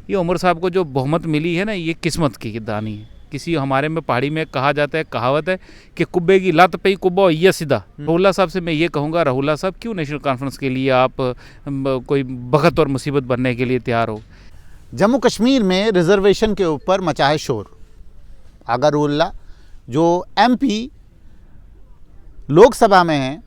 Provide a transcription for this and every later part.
ये उमर साहब को जो बहुमत मिली है ना, ये किस्मत की दानी है। किसी हमारे में पहाड़ी में कहा जाता है, कहावत है कि कुब्बे की लत पे कुब्बा ये सीधा। रहुल्ला साहब से मैं ये कहूँगा, रहुल्ला साहब क्यों नेशनल कॉन्फ्रेंस के लिए आप कोई बखत और मुसीबत बनने के लिए तैयार हो? जम्मू कश्मीर में रिजर्वेशन के ऊपर मचा है शोर। आगा रहुल्ला जो एमपी लोकसभा में हैं,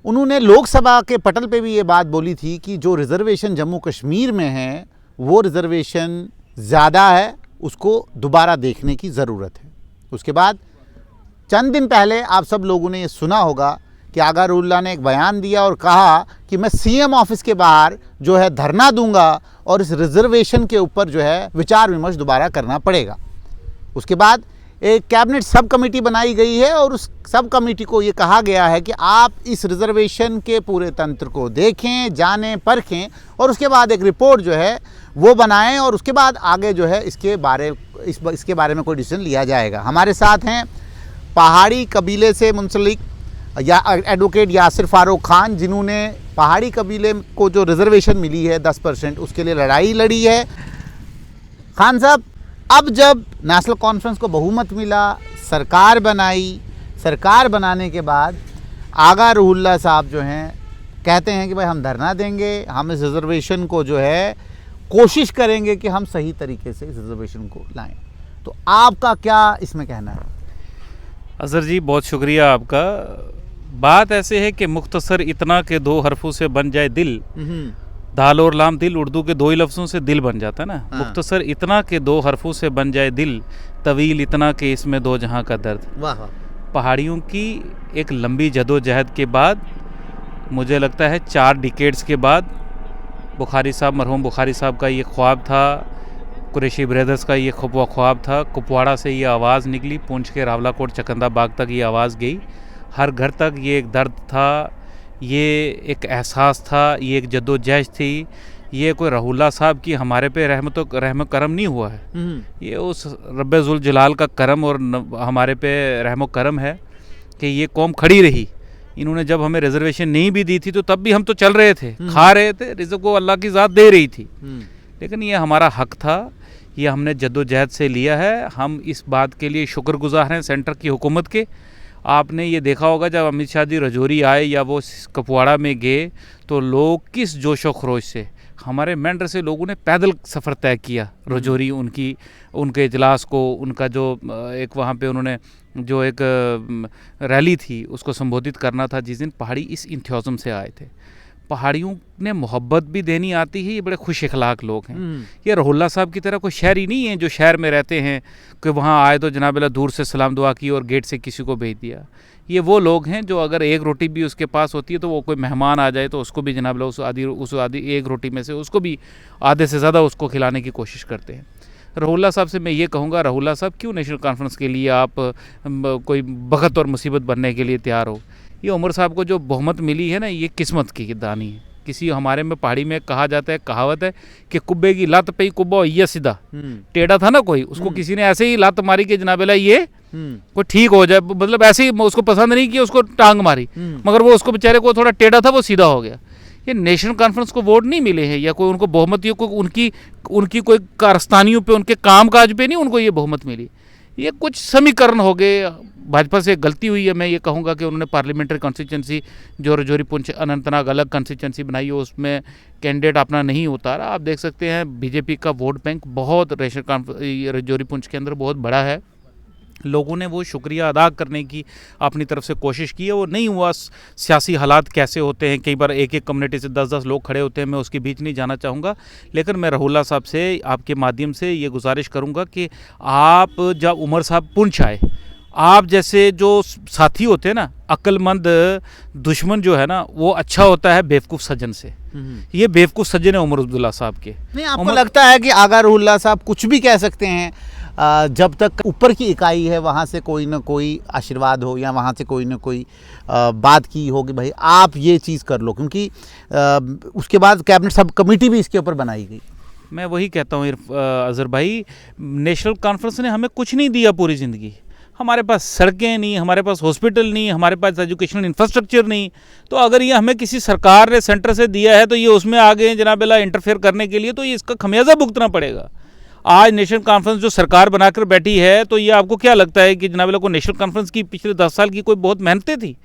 उन्होंने लोकसभा के पटल पे भी ये बात बोली थी कि जो रिजर्वेशन जम्मू कश्मीर में है वो रिजर्वेशन ज़्यादा है, उसको दोबारा देखने की ज़रूरत है। उसके बाद चंद दिन पहले आप सब लोगों ने ये सुना होगा कि आगा रहुल्ला ने एक बयान दिया और कहा कि मैं सीएम ऑफिस के बाहर जो है धरना दूंगा और इस रिजर्वेशन के ऊपर जो है विचार विमर्श दोबारा करना पड़ेगा। उसके बाद एक कैबिनेट सब कमेटी बनाई गई है और उस सब कमेटी को ये कहा गया है कि आप इस रिजर्वेशन के पूरे तंत्र को देखें, जानें, परखें और उसके बाद एक रिपोर्ट जो है वो बनाएं और उसके बाद आगे जो है इसके बारे में कोई डिसीजन लिया जाएगा। हमारे साथ हैं पहाड़ी कबीले से मुंसलिक या एडवोकेट यासिर फारूक खान, जिन्होंने पहाड़ी कबीले को जो रिजर्वेशन मिली है 10% उसके लिए लड़ाई लड़ी है। खान साहब, अब जब नेशनल कॉन्फ्रेंस को बहुमत मिला, सरकार बनाई, सरकार बनाने के बाद आगा रहुल्ला साहब जो हैं कहते हैं कि भाई हम धरना देंगे, हम इस रिजर्वेशन को जो है कोशिश करेंगे कि हम सही तरीके से इस रिजर्वेशन को लाएं। तो आपका क्या इसमें कहना है? अजहर जी, बहुत शुक्रिया आपका। बात ऐसे है कि मुख्तसर इतना के दो हरफों से बन जाए दिल, दाल और लाम दिल उर्दू के दो ही लफ्ज़ों से दिल बन जाता है ना। मुख्तसर इतना के दो हरफों से बन जाए दिल, तवील इतना के इसमें दो जहां का दर्द। वाह। पहाड़ियों की एक लंबी जदोजहद के बाद, मुझे लगता है 4 डिकेड्स के बाद, बुखारी साहब, मरहूम बुखारी साहब का ये ख्वाब था, कुरैशी ब्रदर्स का ये ख्वाब था, कुपवाड़ा से ये आवाज़ निकली, पूंछ के रावलाकोट चकंदा बाग तक ये आवाज़ गई, हर घर तक ये एक दर्द था, ये एक एहसास था, ये एक जद्दोजहद थी। ये कोई रहुल्ला साहब की हमारे पे रहम करम नहीं हुआ है, ये उस रब्बे जुल जलाल का करम और हमारे पे रहम करम है कि ये कौम खड़ी रही। इन्होंने जब हमें रिजर्वेशन नहीं भी दी थी तो तब भी हम तो चल रहे थे, खा रहे थे, रिज़्क़ को अल्लाह की ज़ात दे रही थी, लेकिन ये हमारा हक था, ये हमने जद्दोजहद से लिया है। हम इस बात के लिए शुक्रगुजार हैं सेंटर की हुकूमत के। आपने ये देखा होगा जब अमित शाह जी रजौरी आए या वो कुपवाड़ा में गए तो लोग किस जोश व खरोश से, हमारे मेंढर से लोगों ने पैदल सफ़र तय किया रजौरी, उनके इजलास को, उनका जो एक वहाँ पे उन्होंने जो एक रैली थी उसको संबोधित करना था जिस दिन। पहाड़ी इस इंथ्यूज़म से आए थे। पहाड़ियों ने मोहब्बत भी देनी आती है, ये बड़े खुश इखलाक लोग हैं। ये रहुल्ला साहब की तरह कोई शहरी नहीं है जो शहर में रहते हैं कि वहाँ आए तो जनाब अल्लाह दूर से सलाम दुआ की और गेट से किसी को भेज दिया। ये वो लोग हैं जो अगर एक रोटी भी उसके पास होती है तो वो कोई मेहमान आ जाए तो उसको भी जनाब अल्लाह उस आधी एक रोटी में से उसको भी आधे से ज़्यादा उसको खिलाने की कोशिश करते हैं। रहुल्ला साहब से मैं ये कहूँगा, रहुल्ला साहब क्यों नेशनल कॉन्फ्रेंस के लिए आप कोई बखत और मुसीबत बनने के लिए तैयार हो? ये उमर साहब को जो बहुमत मिली है ना, ये किस्मत की दानी है। किसी हमारे में पहाड़ी में कहा जाता है, कहावत है कि कुब्बे की लत पे कुब्बा ये सीधा। टेढ़ा था ना कोई, उसको किसी ने ऐसे ही लत मारी कि जनाब ये कोई ठीक हो जाए, मतलब ऐसे ही उसको पसंद नहीं किया, उसको टांग मारी, मगर वो उसको बेचारे को थोड़ा टेढ़ा था, वो सीधा हो गया। ये नेशनल कॉन्फ्रेंस को वोट नहीं मिले हैं या कोई उनको बहुमत, उनकी कोई कारस्तानियों पे, उनके कामकाज पे नहीं उनको ये बहुमत मिली। ये कुछ समीकरण हो गए, भाजपा से गलती हुई है। मैं ये कहूँगा कि उन्होंने पार्लियामेंट्री कॉन्स्टिट्यूंसी जो रजौरी पुंछ अनंतनाग अलग कॉन्स्टिट्यूंसी बनाई है उसमें कैंडिडेट अपना नहीं उतारा। आप देख सकते हैं बीजेपी का वोट बैंक बहुत रजौरी पुंछ के अंदर बहुत बड़ा है। लोगों ने वो शुक्रिया अदा करने की अपनी तरफ से कोशिश की है, वो नहीं हुआ। सियासी हालात कैसे होते हैं, कई बार एक कम्युनिटी से 10-10 लोग खड़े होते हैं, मैं उसके बीच नहीं जाना चाहूँगा। लेकिन मैं रहुल्ला साहब से आपके माध्यम से ये गुजारिश करूँगा कि आप जब उमर साहब पुंछ आए, आप जैसे जो साथी होते हैं ना, अक्लमंद दुश्मन जो है ना वो अच्छा होता है बेवकूफ़ सज्जन से। ये बेवकूफ़ सज्जन है उमर अब्दुल्ला साहब के। नहीं, आपको लगता है कि आगा रहुल्ला साहब कुछ भी कह सकते हैं जब तक ऊपर की इकाई है वहाँ से कोई ना कोई आशीर्वाद हो या वहाँ से कोई ना कोई बात की हो कि भाई आप ये चीज़ कर लो, क्योंकि उसके बाद कैबिनेट सब कमेटी भी इसके ऊपर बनाई गई। मैं वही कहता हूँ अजहर भाई, नेशनल कॉन्फ्रेंस ने हमें कुछ नहीं दिया पूरी ज़िंदगी। हमारे पास सड़कें नहीं, हमारे पास हॉस्पिटल नहीं, हमारे पास एजुकेशनल इंफ्रास्ट्रक्चर नहीं। तो अगर ये हमें किसी सरकार ने सेंटर से दिया है तो ये उसमें आ गए जनाब अल्लाह इंटरफेयर करने के लिए, तो ये इसका खमियाजा भुगतना पड़ेगा। आज नेशनल कॉन्फ्रेंस जो सरकार बनाकर बैठी है, तो ये आपको क्या लगता है कि जनाब अल्लाह को नेशनल कॉन्फ्रेंस की पिछले 10 साल की कोई बहुत मेहनतें थी?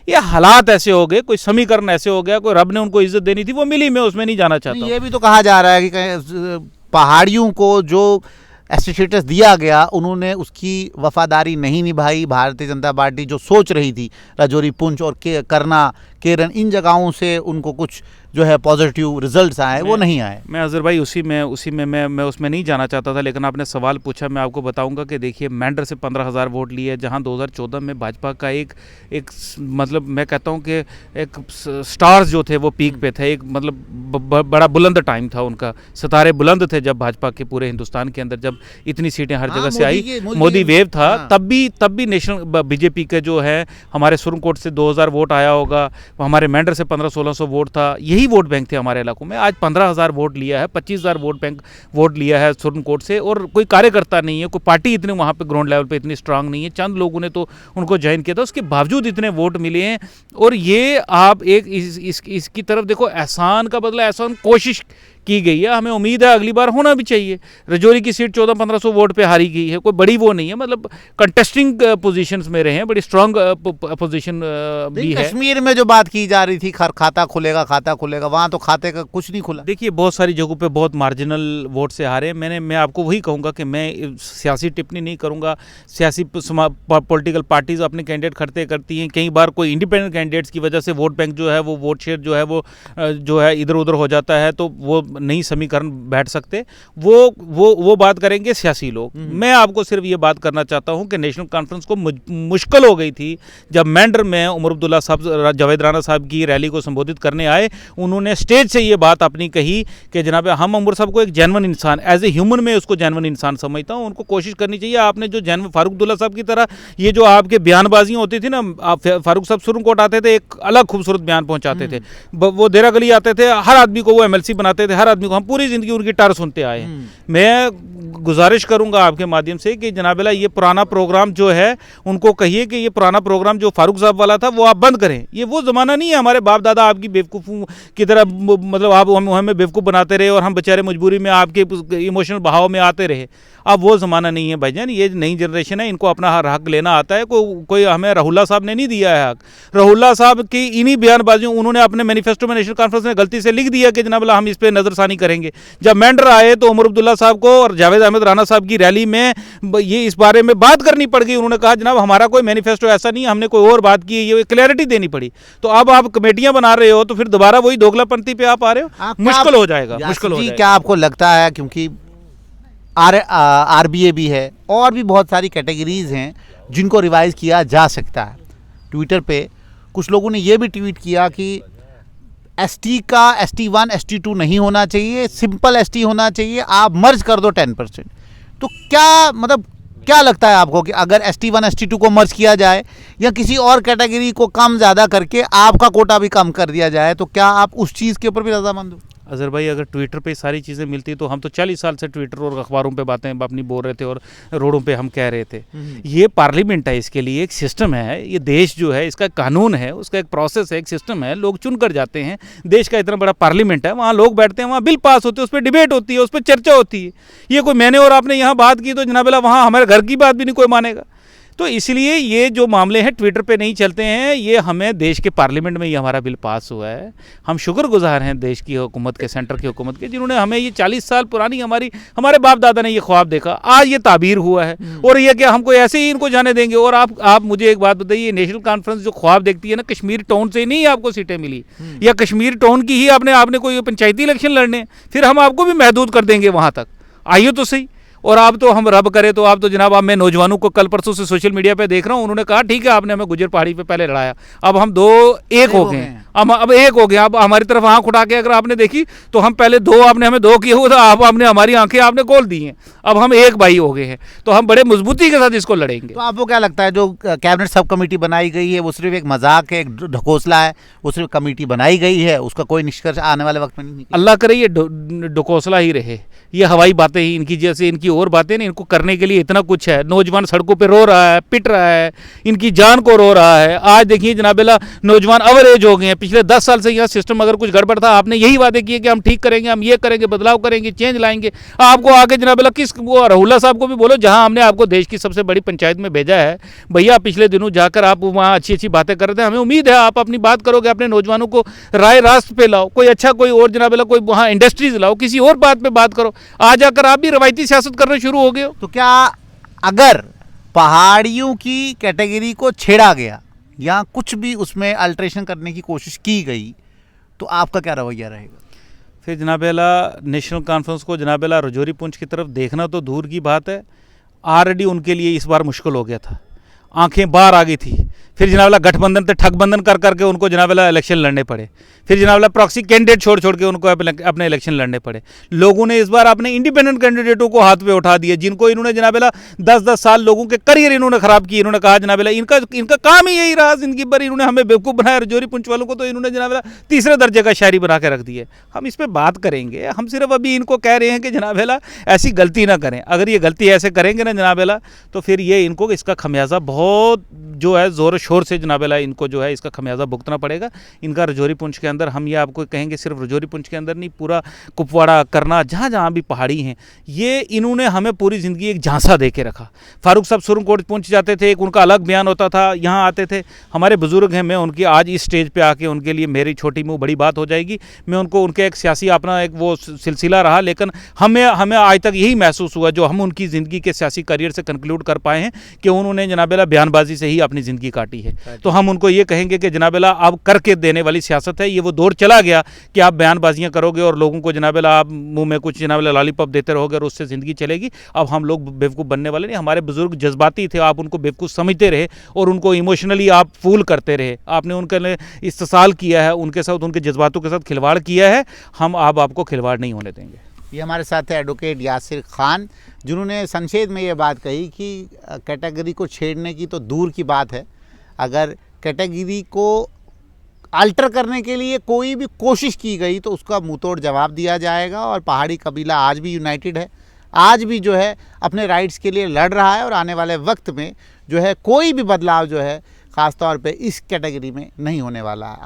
ये हालात ऐसे हो गए, कोई समीकरण ऐसे हो गया, कोई रब ने उनको इज्जत देनी थी वो मिली, मैं उसमें नहीं जाना चाहता। ये भी तो कहा जा रहा है कि पहाड़ियों को जो स्टेटस दिया गया उन्होंने उसकी वफादारी नहीं निभाई। भारतीय जनता पार्टी जो सोच रही थी राजौरी, पुंछ और करना, केरन, इन जगहों से उनको कुछ जो है पॉजिटिव रिजल्ट्स आए, वो नहीं आए। मैं अजहर भाई उसी में मैं उसमें नहीं जाना चाहता था, लेकिन आपने सवाल पूछा, मैं आपको बताऊंगा कि देखिए मेंढर से 15,000 वोट लिए, जहां 2014 में भाजपा का एक मतलब मैं कहता हूं कि एक स्टार्स जो थे वो पीक पे थे, एक मतलब बड़ा बुलंद टाइम था उनका, सितारे बुलंद थे जब भाजपा के पूरे हिंदुस्तान के अंदर जब इतनी सीटें हर जगह से आई, मोदी वेव था। तब भी नेशनल बीजेपी के जो है हमारे सुरनकोट से 2,000 वोट आया होगा, हमारे मेंढर से 1500-1600 वोट था, यही वोट बैंक थे हमारे इलाकों में। आज 15,000 वोट लिया है, 25,000 वोट लिया है सुरनकोट से, और कोई कार्यकर्ता नहीं है, कोई पार्टी इतने वहाँ पे ग्राउंड लेवल पे इतनी स्ट्रांग नहीं है, चंद लोगों ने तो उनको ज्वाइन किया था, उसके बावजूद इतने वोट मिले हैं। और ये आप एक इसकी तरफ देखो, एहसान का बदला एहसान कोशिश की गई है, हमें उम्मीद है अगली बार होना भी चाहिए। राजौरी की सीट 1400-1500 वोट पे हारी गई है, कोई बड़ी वो नहीं है, मतलब कंटेस्टिंग पोजीशंस में रहे हैं, बड़ी स्ट्रांग पोजीशन भी है। कश्मीर में जो बात की जा रही थी खाता खुलेगा, वहाँ तो खाते का कुछ नहीं खुला। देखिए बहुत सारी जगहों पे बहुत मार्जिनल वोट से हारे। मैं आपको वही कहूँगा कि मैं सियासी टिप्पणी नहीं करूँगा। सियासी पॉलिटिकल पार्टीज अपने कैंडिडेट खड़ते करती हैं, कई बार कोई इंडिपेंडेंट कैंडिडेट्स की वजह से वोट बैंक जो है वो वोट शेयर जो है वो इधर उधर हो जाता है, तो वो नई समीकरण बैठ सकते, वो बात करेंगे सियासी लोग। मैं आपको सिर्फ ये बात करना चाहता हूं कि नेशनल कॉन्फ्रेंस को मुश्किल हो गई थी जब मेंढर में उमर अब्दुल्ला साहब जावेद राना साहब की रैली को संबोधित करने आए। उन्होंने स्टेज से ये बात अपनी कही कि जनाब हम उमर साहब को एक जेन्युइन इंसान, एज ए ह्यूमन में उसको जेन्युइन इंसान समझता हूँ, उनको कोशिश करनी चाहिए आपने जो जेन्युइन फारूक अब्दुल्ला साहब की तरह ये जो आपके बयानबाजियाँ होती थी ना, फारूक साहब सुरनकोट आते थे, एक अलग खूबसूरत बयान पहुँचाते थे, वो देरा गली आते थे, हर आदमी को वो MLC बनाते थे, हर आदमी को, हम पूरी जिंदगी उनकी टार सुनते आए हैं। मैं गुजारिश करूंगा आपके माध्यम से कि जनाब ये पुराना प्रोग्राम जो है उनको कहिए कि ये पुराना प्रोग्राम जो फारूक साहब वाला था वो आप बंद करें। ये वो ज़माना नहीं है हमारे बाप दादा आपकी बेवकूफ़ों की तरह, मतलब आप हमें बेवकूफ़ बनाते रहे और हम बेचारे मजबूरी में आपके इमोशनल बहाव में आते रहे। अब वो ज़माना नहीं है भाईजान, ये नई जनरेशन है, इनको अपना हक लेना आता है। कोई हमें राहुल्ला साहब ने नहीं दिया है हक। राहुल्ला साहब की इन्हीं बयानबाजियों, उन्होंने अपने मैनिफेस्टो में नेशनल कॉन्फ्रेंस में गलती से लिख दिया कि जनाब हम इस पर नज़रसानी करेंगे। जब मेंढर आए तो उमर अब्दुल्ला साहब को और जावेद अहमद राना साहब की रैली में ये इस बारे में बात करनी पड़ गई। उन्होंने कहा जनाब हमारा कोई मैनिफेस्टो ऐसा नहीं है, हमने कोई और बात की है, ये क्लैरिटी देनी पड़ी। तो अब आप कमेटियां बना रहे हो तो फिर दोबारा वही दोगलापंथी पे आप आ रहे हो, मुश्किल हो जाएगा, मुश्किल हो जाएगा। क्या आपको लगता है, क्योंकि RBA भी है और भी बहुत सारी कैटेगरीज हैं जिनको रिवाइज किया जा सकता है। ट्विटर पे कुछ लोगों ने ये भी ट्वीट किया कि ST का ST1 ST2 नहीं होना चाहिए, सिंपल ST होना चाहिए, आप मर्ज कर दो 10%। तो क्या लगता है आपको कि अगर ST1 ST2 को मर्ज किया जाए या किसी और कैटेगरी को कम ज़्यादा करके आपका कोटा भी कम कर दिया जाए, तो क्या आप उस चीज़ के ऊपर भी रजामंद हो? अजहर भाई अगर ट्विटर पे सारी चीज़ें मिलती तो हम तो 40 साल से ट्विटर और अखबारों पे बातें अपनी बोल रहे थे और रोडों पे हम कह रहे थे। ये पार्लियामेंट है, इसके लिए एक सिस्टम है, ये देश जो है इसका कानून है, उसका एक प्रोसेस है, एक सिस्टम है, लोग चुन कर जाते हैं। देश का इतना बड़ा पार्लियामेंट है, वहाँ लोग बैठते हैं, वहाँ बिल पास होते हैं, उस पर डिबेट होती है, उस पर चर्चा होती है। ये कोई मैंने और आपने यहाँ बात की तो जनाब वहाँ हमारे घर की बात भी नहीं कोई मानेगा। तो इसलिए ये जो मामले हैं ट्विटर पे नहीं चलते हैं, ये हमें देश के पार्लियामेंट में ही हमारा बिल पास हुआ है। हम शुक्रगुजार हैं देश की हुकूमत के, सेंटर की हुकूमत के, जिन्होंने हमें ये 40 साल पुरानी हमारे बाप दादा ने ये ख्वाब देखा, आज ये ताबीर हुआ है। और ये क्या हमको ऐसे ही इनको जाने देंगे? और आप मुझे एक बात बताइए, नेशनल कॉन्फ्रेंस जो ख्वाब देखती है ना, कश्मीर टाउन से नहीं आपको सीटें मिली, या कश्मीर टाउन की ही आपने कोई पंचायती इलेक्शन लड़ने, फिर हम आपको भी महदूद कर देंगे वहाँ तक, आइए तो सही। और आप तो हम रब करे तो आप तो जनाब, अब मैं नौजवानों को कल परसों से सोशल मीडिया पे देख रहा हूँ, उन्होंने कहा ठीक है आपने हमें गुजर पहाड़ी पे पहले लड़ाया, अब हम एक हो गए हैं, अब एक हो गया। अब हमारी तरफ आंख उठा के अगर आपने देखी तो हम पहले हमें दो किए हुए थे, आपने हमारी आंखें आपने खोल दी हैं, अब हम एक भाई हो गए हैं, तो हम बड़े मजबूती के साथ इसको लड़ेंगे। तो आपको क्या लगता है जो कैबिनेट सब कमेटी बनाई गई है वो सिर्फ एक मजाक है, एक ढकोसला है? वो सिर्फ कमेटी बनाई गई है, उसका कोई निष्कर्ष आने वाले वक्त में नहीं? अल्लाह करे ये ढकोसला ही रहे, ये हवाई बातें ही इनकी, जैसे इनकी और बातें नहीं, इनको करने के लिए इतना कुछ है। नौजवान सड़कों पे रो रहा है, पिट रहा है, इनकी जान को रो रहा है। आज देखिए जनाबेला नौजवान अवरेज हो गए हैं। पिछले 10 साल से यहाँ सिस्टम अगर कुछ गड़बड़ था, आपने यही वादे किए कि हम ठीक करेंगे, हम ये करेंगे, बदलाव करेंगे, चेंज लाएंगे। आपको आके जनाबेला किस वो राहुल्ला साहब को भी बोलो, जहाँ हमने आपको देश की सबसे बड़ी पंचायत में भेजा है, भैया पिछले दिनों जाकर आप वहाँ अच्छी अच्छी बातें कर रहे थे। हमें उम्मीद है आप अपनी बात करोगे, अपने नौजवानों को राय रास्त पे लाओ, कोई अच्छा कोई और जनाबेला कोई वहाँ इंडस्ट्रीज लाओ, किसी और बात पे बात करो। आज आकर आप भी रवायती सियासत करने शुरू हो गए हो। तो क्या अगर पहाड़ियों की कैटेगरी को छेड़ा गया या कुछ भी उसमें अल्ट्रेशन करने की कोशिश की गई तो आपका क्या रवैया रहेगा? फिर जनाबेला नेशनल कॉन्फ्रेंस को जनाबेला रजौरी पुंछ की तरफ देखना तो दूर की बात है, ऑलरेडी उनके लिए इस बार मुश्किल हो गया था, आंखें बाहर आ गई थी। फिर जनाबेला गठबंधन से ठगबंधन कर करके उनको जनाबेला इलेक्शन लड़ने पड़े। फिर जनाबेला प्रॉक्सी कैंडिडेट छोड़ छोड़ के उनको अपने इलेक्शन लड़ने पड़े। लोगों ने इस बार अपने इंडिपेंडेंट कैंडिडेटों को हाथ पे उठा दिए, जिनको इन्होंने जनाबेला 10-10 साल लोगों के करियर इन्होंने खराब किए। इन्होंने कहा जनाबेला इनका काम ही यही रहा जिंदगी भर, इन्होंने हमें बेवकूफ़ बनाया। रजौरी पुंछ वालों को तो इन्होंने जनाबेला तीसरे दर्जे का शायरी बना के रख दिए। हम इस पर बात करेंगे, हम सिर्फ अभी इनको कह रहे हैं कि जनाबेला ऐसी गलती ना करें। अगर ये गलती ऐसे करेंगे ना जनाबेला, तो फिर ये इनको इसका खमियाजा बहुत जो है ज़ोर शोर से जनाबेला इनको जो है इसका खमियाजा भुगतना पड़ेगा। इनका रजौरी पुंछ के अंदर, हम ये आपको कहेंगे सिर्फ रजौरी पुंछ के अंदर नहीं, पूरा कुपवाड़ा, करना, जहाँ जहाँ भी पहाड़ी हैं, ये इन्होंने हमें पूरी ज़िंदगी एक झांसा दे के रखा। फारूक साहब सुरनकोट पहुँच जाते थे, एक उनका अलग बयान होता था, यहाँ आते थे। हमारे बुज़ुर्ग हैं, मैं उनकी आज इस स्टेज पर आके उनके लिए मेरी छोटी मुँह बड़ी बात हो जाएगी। मैं उनको उनके एक सियासी अपना एक वो सिलसिला रहा, लेकिन हमें आज तक यही महसूस हुआ जो हम उनकी ज़िंदगी के सियासी करियर से कंक्लूड कर पाए हैं कि उन्होंने जनाबेला बयानबाजी से ही अपनी ज़िंदगी काटी है। तो हम उनको ये कहेंगे कि जनाबेला अब करके देने वाली सियासत है, ये वो दौर चला गया कि आप बयानबाजियां करोगे और लोगों को जनाबेला आप मुंह में कुछ जनाबेला लॉलीपॉप देते रहोगे और उससे ज़िंदगी चलेगी। अब हम लोग बेवकूफ़ बनने वाले नहीं। हमारे बुजुर्ग जज्बाती थे, आप उनको बेवकूफ़ समझते रहे और उनको इमोशनली आप फूल करते रहे। आपने उनके लिए इस्तेसाल किया है, उनके साथ उनके जज्बातों के साथ खिलवाड़ किया है। हम अब आपको खिलवाड़ नहीं होने देंगे। ये हमारे साथ है एडवोकेट यासिर खान, जिन्होंने संक्षेप में ये बात कही कि कैटेगरी को छेड़ने की तो दूर की बात है, अगर कैटेगरी को अल्टर करने के लिए कोई भी कोशिश की गई तो उसका मुंहतोड़ जवाब दिया जाएगा। और पहाड़ी कबीला आज भी यूनाइटेड है, आज भी जो है अपने राइट्स के लिए लड़ रहा है और आने वाले वक्त में जो है कोई भी बदलाव जो है ख़ास तौर पे इस कैटेगरी में नहीं होने वाला है।